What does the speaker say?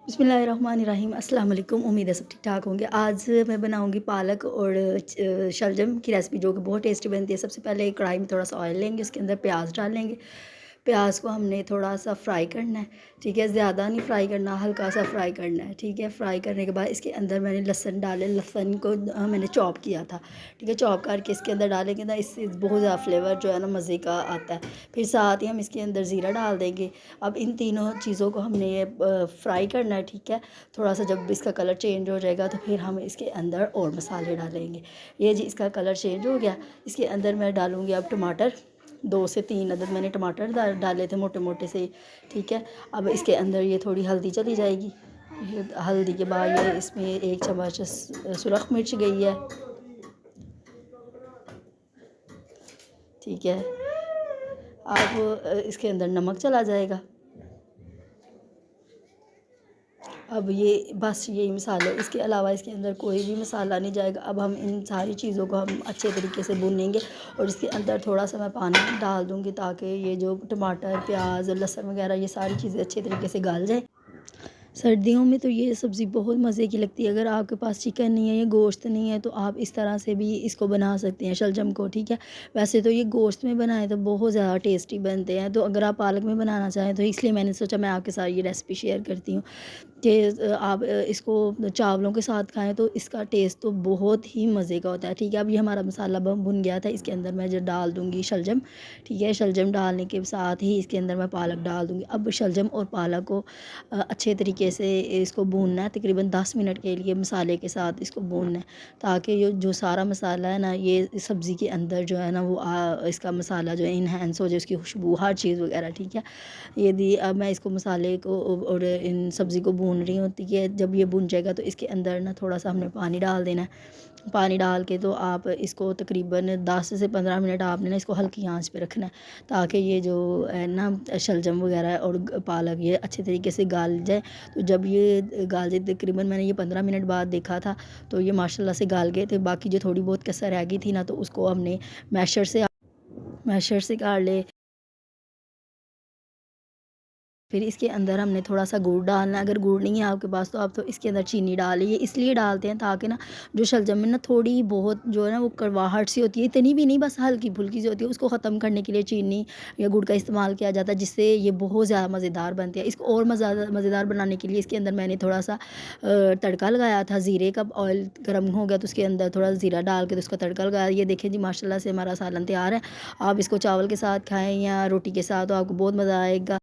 बिस्मिल्लाहिर्रहमानिर्रहीम अस्सलाम वालेकुम। उम्मीद है सब ठीक ठाक होंगे। आज मैं बनाऊंगी पालक और शलजम की रेसिपी जो कि बहुत टेस्टी बनती है। सबसे पहले एक कढ़ाई में थोड़ा सा ऑयल लेंगे, उसके अंदर प्याज डालेंगे। प्याज को हमने थोड़ा सा फ्राई करना है, ठीक है। ज़्यादा नहीं फ्राई करना, हल्का सा फ्राई करना है, ठीक है। फ्राई करने के बाद इसके अंदर मैंने लहसुन डाले, लहसुन को मैंने चॉप किया था, ठीक है। चॉप करके इसके अंदर डालेंगे ना, इससे बहुत ज़्यादा फ्लेवर जो है ना मज़े का आता है। फिर साथ ही हम इसके अंदर ज़ीरा डाल देंगे। अब इन तीनों चीज़ों को हमने ये फ्राई करना है, ठीक है। थोड़ा सा जब इसका कलर चेंज हो जाएगा तो फिर हम इसके अंदर और मसाले डालेंगे। ये जी इसका कलर चेंज हो गया, इसके अंदर मैं डालूँगी अब टमाटर। 2 से 3 अदद मैंने टमाटर डाले थे मोटे मोटे से, ठीक है। अब इसके अंदर ये थोड़ी हल्दी चली जाएगी। हल्दी के बाद ये इसमें 1 चम्मच सुरख मिर्च गई है, ठीक है। अब इसके अंदर नमक चला जाएगा। अब ये बस यही मसाले, इसके अलावा इसके अंदर कोई भी मसाला नहीं जाएगा। अब हम इन सारी चीज़ों को हम अच्छे तरीके से भूनेंगे और इसके अंदर थोड़ा सा मैं पानी डाल दूँगी ताकि ये जो टमाटर, प्याज और लहसुन वगैरह ये सारी चीज़ें अच्छे तरीके से गल जाए। सर्दियों में तो ये सब्ज़ी बहुत मज़े की लगती है। अगर आपके पास चिकन नहीं है या गोश्त नहीं है तो आप इस तरह से भी इसको बना सकते हैं शलजम को, ठीक है। वैसे तो ये गोश्त में बनाए तो बहुत ज़्यादा टेस्टी बनते हैं, तो अगर आप पालक में बनाना चाहें तो इसलिए मैंने सोचा मैं आपके साथ ये रेसिपी शेयर करती हूँ कि आप इसको चावलों के साथ खाएं तो इसका टेस्ट तो बहुत ही मज़े का होता है, ठीक है। अब ये हमारा मसाला भुन गया था, इसके अंदर मैं जो डाल दूँगी शलजम, ठीक है। शलजम डालने के साथ ही इसके अंदर मैं पालक डाल दूँगी। अब शलजम और पालक को अच्छे तरीके से इसको भूनना है, तकरीबन 10 मिनट के लिए मसाले के साथ इसको भूनना है ताकि ये जो सारा मसाला है ना ये सब्ज़ी के अंदर जो है ना वो इसका मसाला जो है इन्हेंस हो जाए, उसकी खुशबू हर चीज़ वगैरह, ठीक है। यदि अब मैं इसको मसाले को और इन सब्ज़ी को भून रही हूँ, ठीक है। जब ये भुन जाएगा तो इसके अंदर ना थोड़ा सा हमने पानी डाल देना है। पानी डाल के तो आप इसको तकरीबन 10 से 15 मिनट आपने ना इसको हल्की आंच पे रखना है ताकि ये जो है ना शलजम वगैरह और पालक ये अच्छे तरीके से गाल जाए। तो जब ये गाल जाए, तकरीबन मैंने ये 15 मिनट बाद देखा था तो ये माशाल्लाह से गाल गए थे। बाकी जो थोड़ी बहुत कसर रह गई थी ना तो उसको हमने मैशर से काट ले। फिर इसके अंदर हमने थोड़ा सा गुड़ डालना है। अगर गुड़ नहीं है आपके पास तो आप तो इसके अंदर चीनी डालिए। ये इसलिए डालते हैं ताकि ना जो शलजम में ना थोड़ी बहुत जो है ना वो कड़वाहट सी होती है, इतनी भी नहीं, बस हल्की फुल्की सी होती है, उसको ख़त्म करने के लिए चीनी या गुड़ का इस्तेमाल किया जाता है जिससे ये बहुत ज़्यादा मज़ेदार बनती है। इसको और मज़ेदार बनाने के लिए इसके अंदर मैंने थोड़ा सा तड़का लगाया था ज़ीरे का। ऑयल गर्म हो गया तो उसके अंदर थोड़ा ज़ीरा डाल के तो उसका तड़का लगाया। ये देखें जी माशाल्लाह से हमारा सालन तैयार है। आप इसको चावल के साथ खाएँ या रोटी के साथ तो आपको बहुत मज़ा आएगा।